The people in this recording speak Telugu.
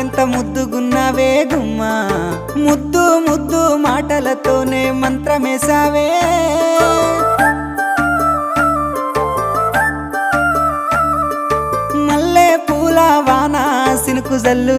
ఎంత ముద్దుగున్నావే గుమ్మా ముద్దు ముద్దు మాటలతోనే మంత్రమేసావే మల్లె పూల వాన సినుకు జల్లు